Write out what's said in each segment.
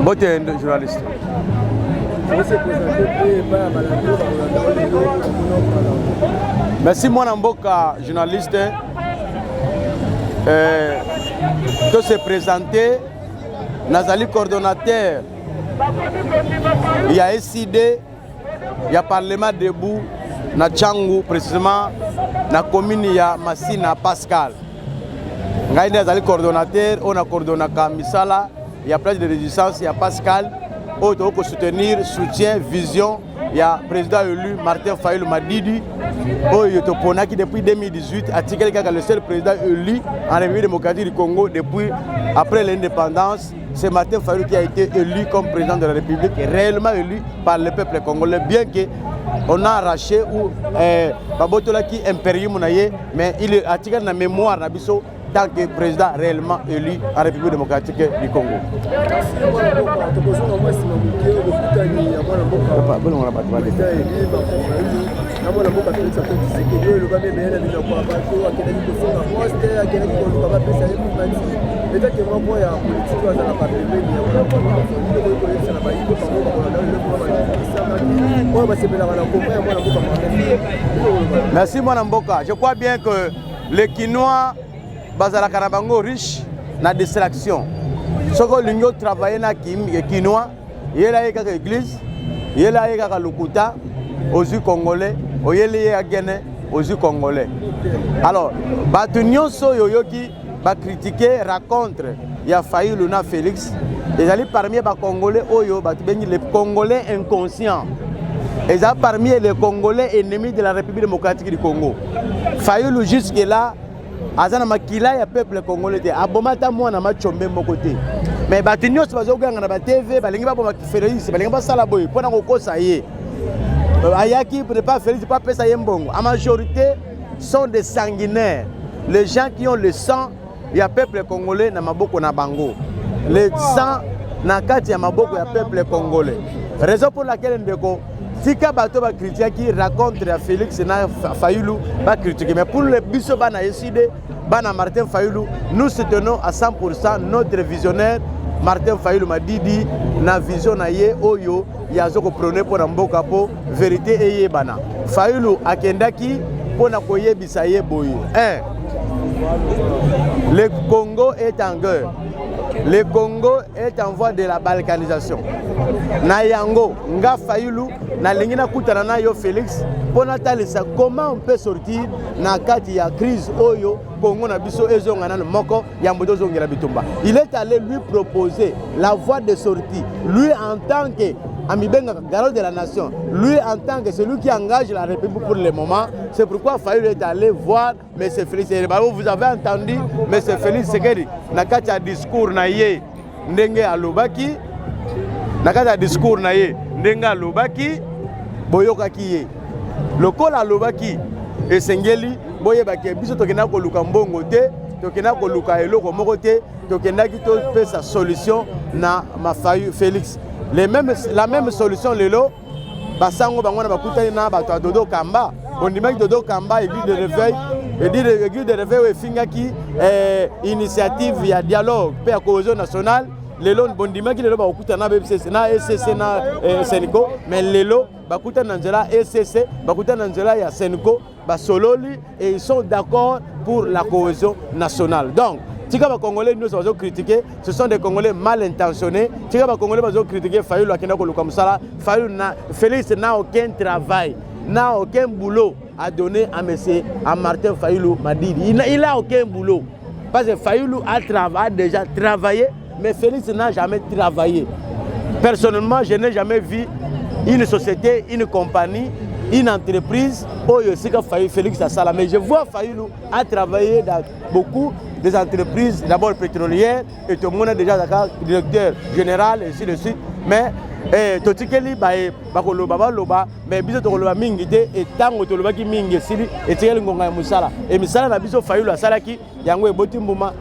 Mbote journaliste. Merci moi Mboka journaliste. De se présenter. Nazali coordonnateur. Il y a SID, il y a Parlement debout, na Tchangou précisément, na commune il y a Massina Pascal. Ngai nazali coordonnateur, on a coordonné Misala, il y a place de résistance, il y a Pascal, on doit soutenir, soutien, vision, il y a président élu Martin Fayulu Madidi, qui depuis 2018 a tiré le seul président élu en République démocratique du Congo depuis après l'indépendance. C'est Martin Fayulu qui a été élu comme président de la République, réellement élu par le peuple congolais, bien qu'on a arraché ou Babotola qui impérium, mais il a tiré la mémoire d'Abisso tant que président réellement élu en République démocratique du Congo. Merci mon Mboka. Je crois bien que les Quinois Bazala Kanabango riche na distraction. Ce que l'Union travaille na Quinois, il y a l'église, il y a Lukuta aux yeux congolais, il y a Guinée aux yeux congolais. Alors, Batunion Soyoyo qui va critiquer, raconte, il y a failli Luna Félix. Ils allaient parmi les Congolais, les Congolais inconscients. Ils allaient parmi les Congolais ennemis de la République démocratique du Congo. Fayoulou jusque là, Azana Makila ya peuple congolais te abomata mwana machombe mokote. Mais batinyo se bazo ganga na TV, balingi ba boma Félix, balingi ba sala boy pona kokosa ye. Ayaki pour ne pas Félix pas pesa yembongo. La majorité sont des sanguinaires. Les gens qui ont le sang, il y a peuple congolais na maboko na bango. Le sang na kati ya maboko ya peuple congolais. Raison pour laquelle ndeko Tika bato ba critiquer qui raconte à Félix na Fayulu ba critiquer, mais pour le biso bana SID bana Martin Fayulu, nous soutenons à 100% notre visionnaire Martin Fayulu Madidi na vision na ye oyo yazo ko prôner pour mboka po vérité eye bana Fayulu akendaki pona koyebisa ye boye. Le Congo est en guerre. Le Congo est en voie de la balkanisation. Na yango nga Fayulu na lingina kutana na yo Félix pona talisa comment on peut sortir na kati ya crise oyo Congo na biso ezonga na moko ya mbodozo ngela bitumba. Il est allé lui proposer la voie de sortie, lui en tant que Amibenga garant de la nation, lui en tant que celui qui engage la République pour le moment. C'est pourquoi Fayulu est allé voir M. Félix. Vous avez entendu M. Félix Sekedi nakati ya discours na ye ndenge alobaki, nakati ya discours na ye ndenge alobaki boyokaki ye lokola alobaki esengeli boyebaki biso tokenda koluka mbongo te, tokenda koluka eloko moko te, tokenda ki to pesa solution na Mafayu Félix. La même solution lelo basango bangwana bakutani na bato Dodo Kamba ondimaki Dodo Kamba église de réveil église de réveil efingaki initiative ya dialogue pe ya cohésion nationale lelo bondimaki lelo bakutana na BCC na SCC na Seniko, mais lelo bakutana na nzela SCC bakutana na nzela ya Seniko basololi et ils sont d'accord pour la cohésion nationale. Donc Tika ba Congolais nous avons critiqué, ce sont des Congolais mal intentionnés. Tika ba Congolais nous avons critiqué Fayulu akenda koluka musala. Félix n'a aucun travail, n'a aucun boulot à donner à Martin Fayulu Madidi. Il n'a aucun boulot. Parce que Fayulu a déjà travaillé, mais Félix n'a jamais travaillé. Personnellement, je n'ai jamais vu une société, une compagnie, une entreprise où Félix a salé. Mais je vois Fayulu a travaillé dans beaucoup des entreprises, d'abord pétrolières, et tout le monde a déjà directeur général, et ainsi de suite. Mais totikeli bakoloba mais biso tokoloba mingi te et tango toloba ki mingi sili et tikeli ngonga ya musala et misala na biso Fayulu asalaki yango eboti mbuma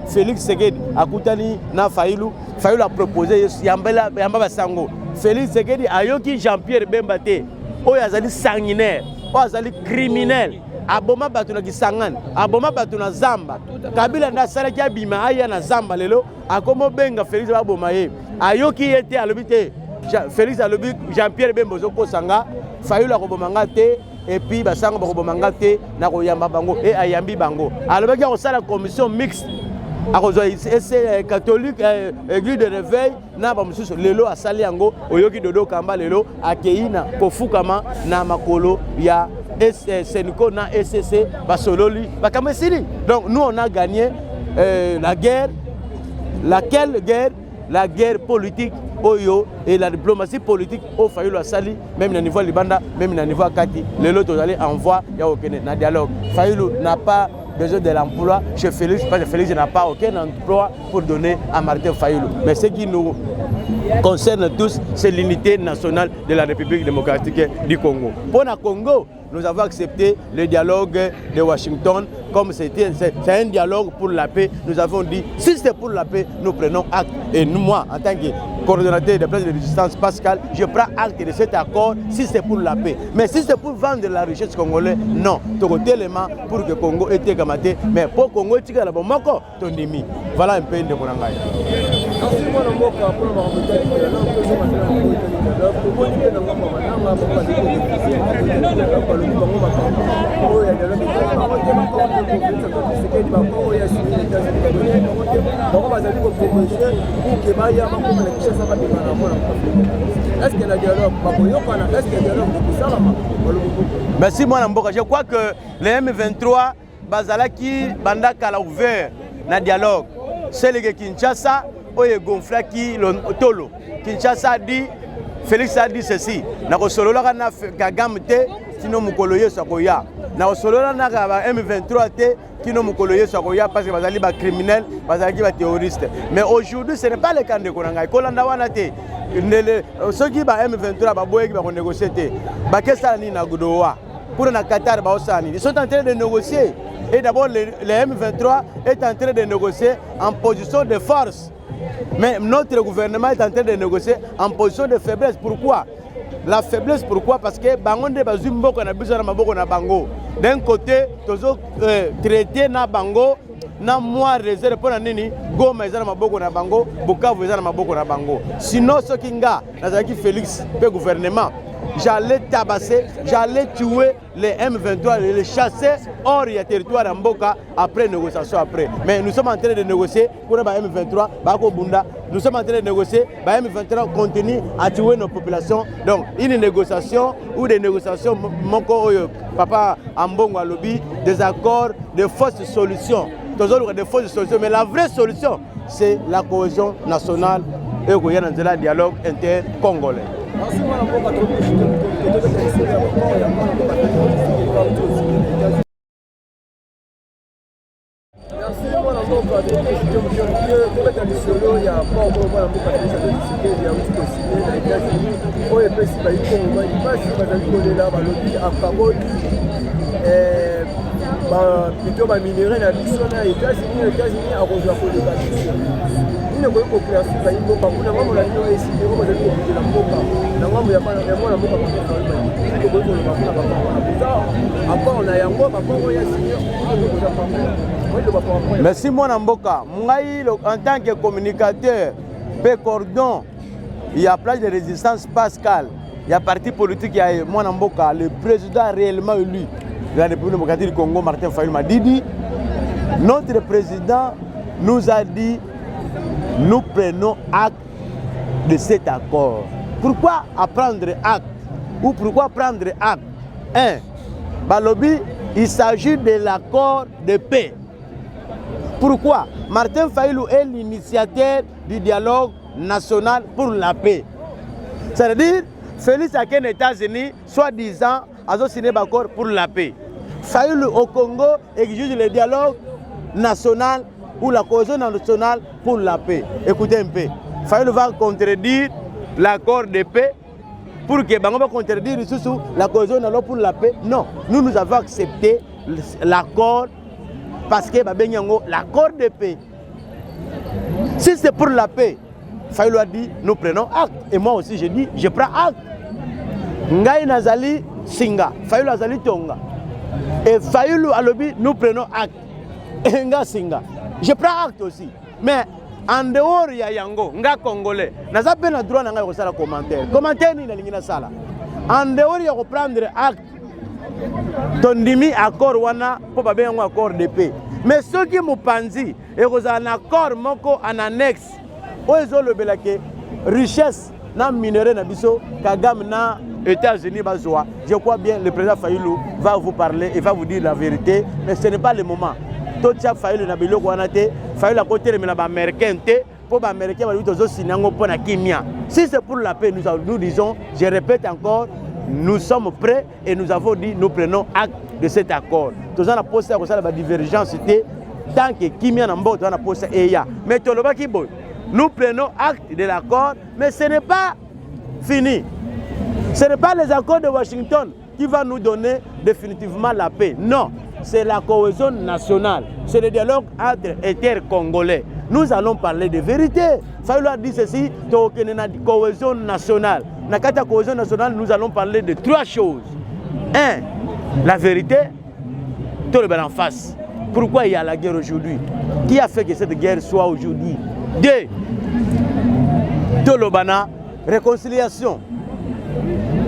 Félix Sekedi akutani na Fayulu a proposé yamba basango Félix Sekedi ayoki Jean-Pierre Bemba te oyo azali sanguinaire oyo azali criminel aboma bato na Kisangani, aboma bato na Zamba. Kabila nda salaki abima aya na Zamba lelo, akomo benga Félix baboma ye. Ayoki yete alobi te. Félix alobi Jean-Pierre Bembozo Kosanga, Fayulu akobomanga te et puis basanga bakobomanga te na koyamba bango et ayambi bango. Alobaki akosala commission mixte. C'est catholique, église de réveil, na ba mususu lelo asali yango oyoki dodo kamba lelo akeina kofukama na makolo ya Seniko na SCC basololi bakamesili. Donc nous on a gagné la guerre. Laquelle guerre? La guerre politique oyo et la diplomatie politique au Fayulu asali même au niveau Libanda, même au niveau Kati. Lelo tozali envoie ya okene na dialogue. Fayulu n'a pas besoin de l'emploi chez Félix, parce que Félix n'a pas aucun emploi pour donner à Martin Fayulu. Mais ce qui nous concerne tous, c'est l'unité nationale de la République démocratique du Congo. Pour le Congo, nous avons accepté le dialogue de Washington comme c'est un dialogue pour la paix. Nous avons dit, si c'est pour la paix, nous prenons acte. Et nous, moi, en tant que coordonnateur de place de résistance Pascal, je prends acte de cet accord si c'est pour la paix. Mais si c'est pour vendre la richesse congolaise, non. Tout élément pour que le Congo ait été gamaté. Mais pour le Congo, il y a un moko, Tondimi. Voilà un peu de mon langage. Merci moi Namboka. Je crois que les M23 Bazalaki Bandaka l'a ouvert le dialogue. C'est le Kinshasa oye gonflaki Tolo. Kinshasa a dit, Félix a dit ceci. Na solola na Kagame te sino mukoloye sakoya. Na solola na M23 te kino mukoloye sakoya parce que bazali ba criminel, bazali ba terroriste. Mais aujourd'hui ce n'est pas le cas de Konanga. Kolanda wana te. Ceux qui ba M23 ba boye qui ba négocier te. Ba kesa ni na godowa. Pour na Qatar ba osani. Ils sont en train de négocier. Et d'abord le M23 est en train de négocier en position de force. Mais notre gouvernement est en train de négocier en position de faiblesse. Pourquoi? La faiblesse, pourquoi? Parce que Bangonde Bazumbo na besoin maboko na bango. D'un côté, toujours traité na bango, na moi réserve pour nini, Goma ezana maboko na bango, Bukavu ezana maboko na bango. Sinon ce kinga, nazaki Félix pe gouvernement, j'allais tabasser, j'allais tuer les M23, les chasser hors du territoire d'Amboka après négociation après. Mais nous sommes en train de négocier pour les M23, Bako Bunda. Nous sommes en train de négocier, les M23 continuent à tuer nos populations. Donc, une négociation ou des négociations, Papa Ambongo a lobby, des accords, de fausses solutions. Toujours des fausses solutions. Mais la vraie solution, c'est la cohésion nationale et le dialogue inter-congolais. Merci mon Mboka. En tant que communicateur, cordon, il y a place de résistance Pascal, il y a parti politique, il y a mon Mboka, le président réellement élu de la République démocratique du Congo, Martin Fayulu m'a dit, notre président nous a dit, nous prenons acte de cet accord. Pourquoi prendre acte? Ou pourquoi prendre acte? Balobi, il s'agit de l'accord de paix. Pourquoi? Martin Fayulu est l'initiateur du dialogue national pour la paix. C'est-à-dire, Félix a qu'un États-Unis, soi-disant, a signé un accord pour la paix. Fayulu au Congo exige le dialogue national ou la cohésion nationale pour la paix. Écoutez un peu. Fayulu va contredire l'accord de paix pour que Bango va contredire la cohésion nationale pour la paix. Non, nous avons accepté l'accord parce que l'accord de paix. Si c'est pour la paix, Fayulu a dit nous prenons acte. Et moi aussi je dis je prends acte. Ngai Nazali Singa, Fayulu Nazali Tonga. Et Fayulu alobi, nous prenons acte. Nga singa. Je prends acte aussi. Mais en dehors ya yango, nga congolais, naza pe na droit na nga ko sala commentaire. Commentaire ni na lingi na sala. En dehors ya ko prendre acte. Tondimi accord wana po ba bengo accord de paix. Mais ceux qui mopanzi et ko za un accord moko en annexe. Ozo le belake richesse na minerai na biso Kagame na États-Unis bazoa. Je crois bien le président Fayulu va vous parler et va vous dire la vérité, mais ce n'est pas le moment. Tout ça Fayulu na biloko wana te, Fayulu à côté de ba américain te, pour ba américain ba biso sinango pona kimia. Si c'est pour la paix, nous disons, je répète encore, nous sommes prêts et nous avons dit nous prenons acte de cet accord. Tous on a posé la divergence tant que kimia na mboto on a posé eya. Mais toloba ki boy. Nous prenons acte de l'accord, mais ce n'est pas fini. Ce n'est pas les accords de Washington qui va nous donner définitivement la paix. Non, c'est la cohésion nationale. C'est le dialogue entre États congolais. Nous allons parler de vérité. Fayulu a dit ceci, cohésion nationale. Dans la cohésion nationale, nous allons parler de 3 choses. 1, la vérité, tout le bien en face. Pourquoi il y a la guerre aujourd'hui? Qui a fait que cette guerre soit aujourd'hui? 2, Tolobana, réconciliation.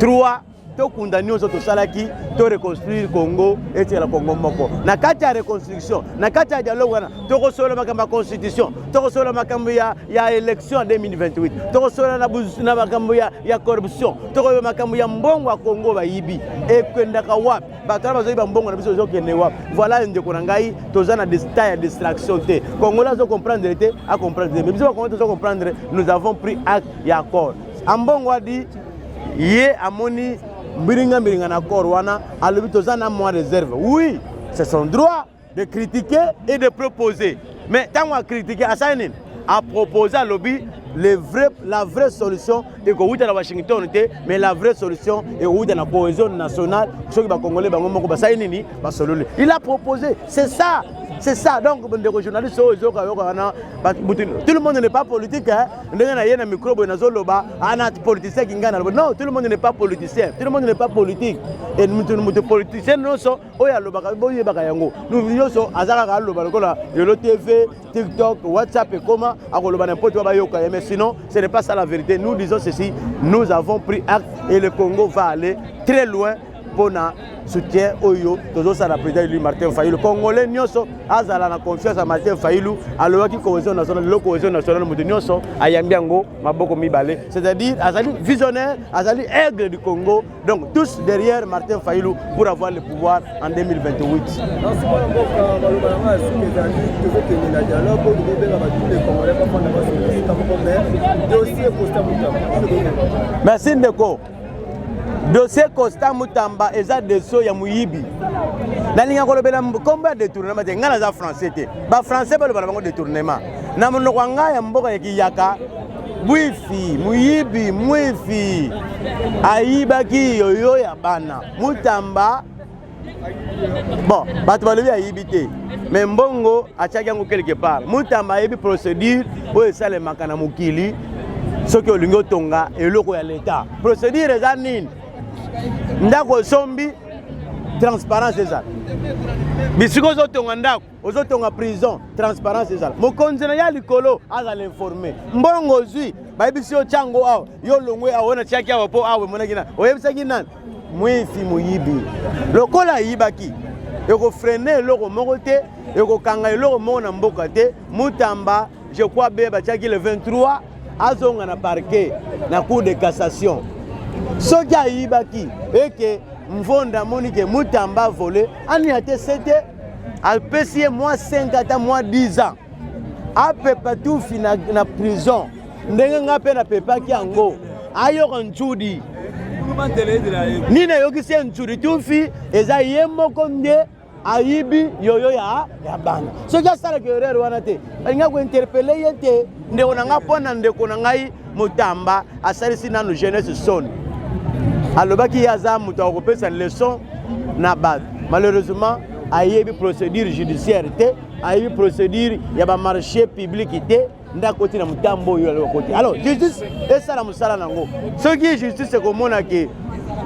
3, to condamner aux autres salaki, to reconstruire Congo et la Congo moko. Na kati ya reconstruction, na kati ya dialogue wana, to resola makamba constitution, to resola makamba ya élection en 2028, to resola na makamba ya corruption, to resola makamba ya mbongo wa Congo ba yibi. E kwenda ka wapi? Bakara bazo yiba mbongo na biso zo kende wapi? Voilà ndeko na ngai, toza na ya distraction te. Congolais zo comprendre te, a comprendre. Mais biso Congolais zo comprendre, nous avons pris acte ya accord. Ambongo a dit Yé amoni Biringa na accord wana alobi tozana moins réserve. Oui, c'est son droit de critiquer et de proposer. Mais tant qu'on critiquer à proposer à lobby la vraie solution est que dans Washington mais la vraie solution est dans la cohésion nationale. Ceux qui va congolais il a proposé, c'est ça. C'est ça, donc les journalistes, tout le monde n'est pas politique. Non, tout le monde n'est pas politicien. Tout le monde n'est pas politique. Et nous politiciens, nous sommes TV, TikTok, WhatsApp et comment. Mais sinon, ce n'est pas ça la vérité. Nous disons ceci, nous avons pris acte et le Congo va aller très loin pour soutien Oyo, toujours ça la président Martin Fayulu. Le Congolais nyoso azala na confiance à Martin Fayulu, alors qui cohésion nationale, le cohésion nationale mutu nyoso ayambiango maboko mibale. C'est-à-dire azali visionnaire, azali aigle du Congo. Donc tous derrière Martin Fayulu pour avoir le pouvoir en 2028. Merci Ndeko. Dossier Costa Mutamba eza deso ya muyibi. Na linga kolobela komba détournement te ngana za français te. Ba français ba loba bango détournement. Na monoko nga ya mboka ya kiyaka Bwifi, muyibi, mwifi. Ayibaki yoyo ya bana. Mutamba bon, bato balobi ayibi te. Mais mbongo achaki yango quelque part. Mutamba ayibi procédure po esale makana mukili. Soki olingo tonga eloko ya l'état. Procédure eza nini? Ndako sombi transparence ezala. Bisiko ozotonga ndako, ozotonga prison, transparence ezala. Mokonzi na ya likolo azala informé. Mbongo zwi, bayebisi yo chango awa, yo longwe awa na tiaki awa po awa monaki na. Oyebisaki nani? Mwifi muyibi. Lokola yibaki. Eko freiner eloko moko te, eko kanga eloko moko na mboka te. Mutamba, je crois bien batiaki le 23 azonga na parquet na cour de cassation. Soki ayibaki eke mvonda monike Mutamba volé ani ate sete apesi moi 5 ata moi 10 ans apepa tout fina na prison ndenge ngape na pepaki yango ayoko ntudi nina yokisi ntudi tout fi eza yemoko nde ayibi yoyo ya bana soki asala ke erreur wana te balinga ko interpeller yete ndeko nanga pona ndeko nangai Mutamba asalisi nanu jeunesse son alobaki yaza muto akopesa leçon na base. Malheureusement ayebi procédure judiciaire te, ayebi procédure ya ba marché public te, ndakoti na mutambo yo alokoti. Alors justice esala musala nango. Soki justice komona ke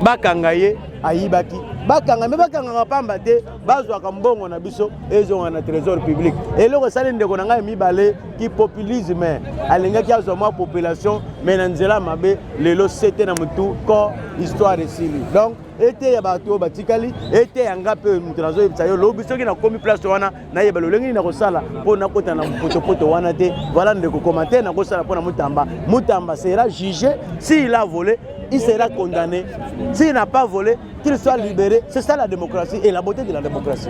bakanga ye ayibaki bakanga me bakanga pamba te bazwaka mbongo na biso ezonga na trésor public eloko sali ndeko na ngai mibale ki populisme alingaki azwa mwa population mais na nzela mabe lelo sete na mutu ko histoire esili donc ete ya bato batikali ete ya ngape mutu nazo yebisa yo lobi soki na komi place wana na yeba lolengi na kosala po na kota na poto wana te voilà ndeko commentaire na kosala po na mutamba sera jugé s'il a volé il sera condamné. S'il n'a pas volé, qu'il soit libéré. C'est ça la démocratie et la beauté de la démocratie.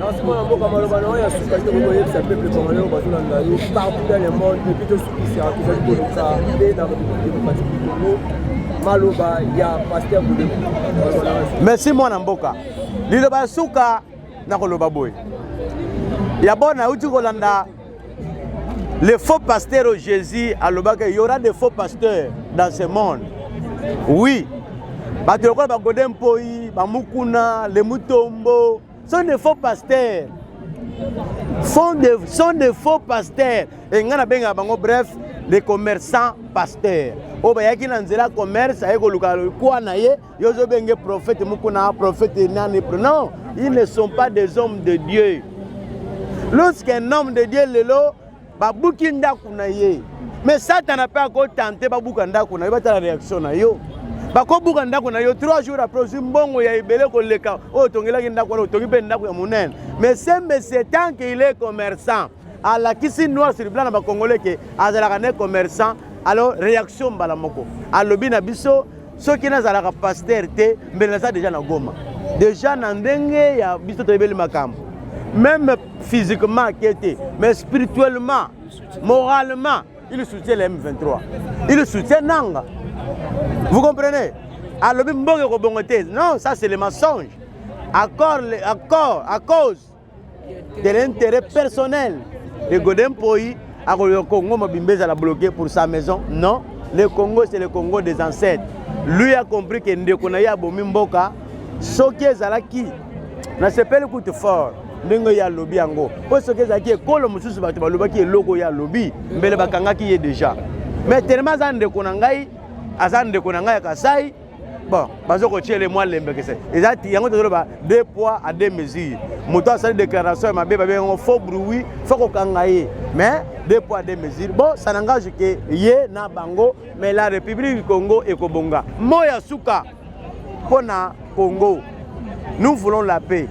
Merci moi Namboka. Liloba suka na koloba boy. Ya bona uti kolanda les faux pasteurs au Jésus à Lobaka, il y aura des faux pasteurs dans ce monde. Oui, Baterokola Bagodempoi, Bamukuna, les Mutombo sont des faux pasteurs. Sont des faux pasteurs. Et bref, les commerçants pasteurs. Obayaki nanzela commerce ayeko lukalo kwa naye yozo benge prophète mukuna prophète nani non, ils ne sont pas des hommes de Dieu. Lorsqu'un homme de Dieu lelo babuki ndaku na ye. Mais Satan n'a pas encore tenté babuka ndaku na yo batala réaction na yo. Bako buka ndaku na yo 3 jours après zimbongo ya ibele ko leka o tongela ndaku na tongi pe ndaku ya munene. Mais c'est tant qu'il est commerçant. À la kisi noir sur blanc na ba congolais ke azalaka ne commerçant alors réaction mbala moko. Alobi na biso soki na zalaka pasteur te mbele na déjà na Goma. Déjà na ndenge ya biso to ibele makambo. Même physiquement qui était, mais spirituellement, moralement, il soutient les M23. Il soutient Nanga. Vous comprenez? Alors, non, ça c'est le mensonge. À cause de l'intérêt personnel. Le Godem Poi, le Congo Mobimbe a bloqué pour sa maison. Non, le Congo c'est le Congo des ancêtres. Lui a compris que Ndekonaya Bomimboka, Soké Zalaki, n'a pas le coup de fort. Ndenge ya lobby yango parce que zaki ekolo mususu bato balobaki eloko ya lobby mbele bakangaki ye déjà mais tellement zande konangai azande konangai kasai bon bazoko tiele moi lembe kese ezati yango toloba 2 poids à 2 mesures moto asali déclaration mabe babe ngo faux bruit faut kokangaye mais 2 poids à 2 mesures bon ça n'engage que ye na bango mais la République du Congo ekobonga moya suka pona Congo nous voulons la paix.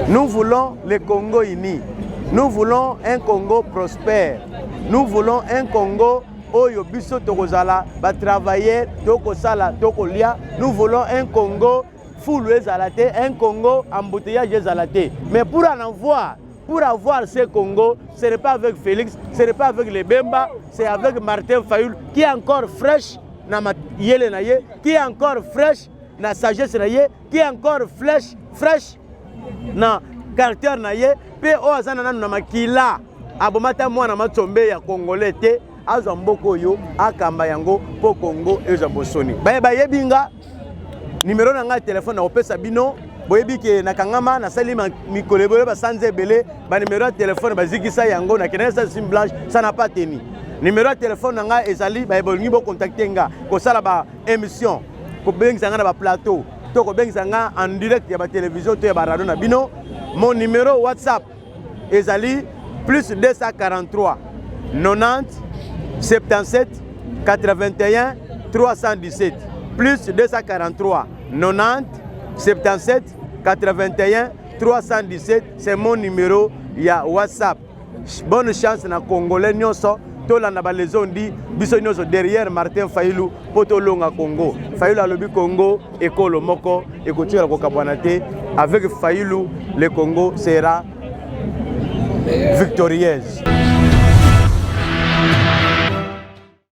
Nous voulons le Congo uni. Nous voulons un Congo prospère. Nous voulons un Congo où yobiso tokozala ba travailler tokosala tokolia. Nous voulons un Congo full ezalate, un Congo embouteillage ezalate. Mais pour avoir ce Congo, ce n'est pas avec Félix, ce n'est pas avec les Bemba, c'est avec Martin Fayulu qui est encore fraîche na yele na ye, qui est encore fraîche na sagesse na ye, qui est encore fraîche na caractère na ye pe o azana nanu na makila abomata mwana matombe ya congolais te azwa mboko yo akamba yango po Congo ezo bosoni ba yebinga numéro na nga téléphone na opesa bino boyebi ke nakangama na sali mikolebole ba sanze belé ba numéro de téléphone ba zikisa yango na kenesa sim blanche ça n'a pas tenu numéro de téléphone na nga ezali ba bolingi bo contacter nga ko sala ba émission ko bengisa nga na ba plateau toko bengizanga en direct ya ba télévision to ya ba radio na bino mon numéro WhatsApp ezali plus 243 90 77 81 317 plus 243 90 77 81 317 c'est mon numéro ya WhatsApp. Bonne chance na Congolais nyonso tolanda ba lezondi biso nyonso derrière Martin Fayulu poto longa Congo. Fayulu alobi Congo ekolo moko ekotira ko kapwana te avec Fayulu le Congo sera victorieuse.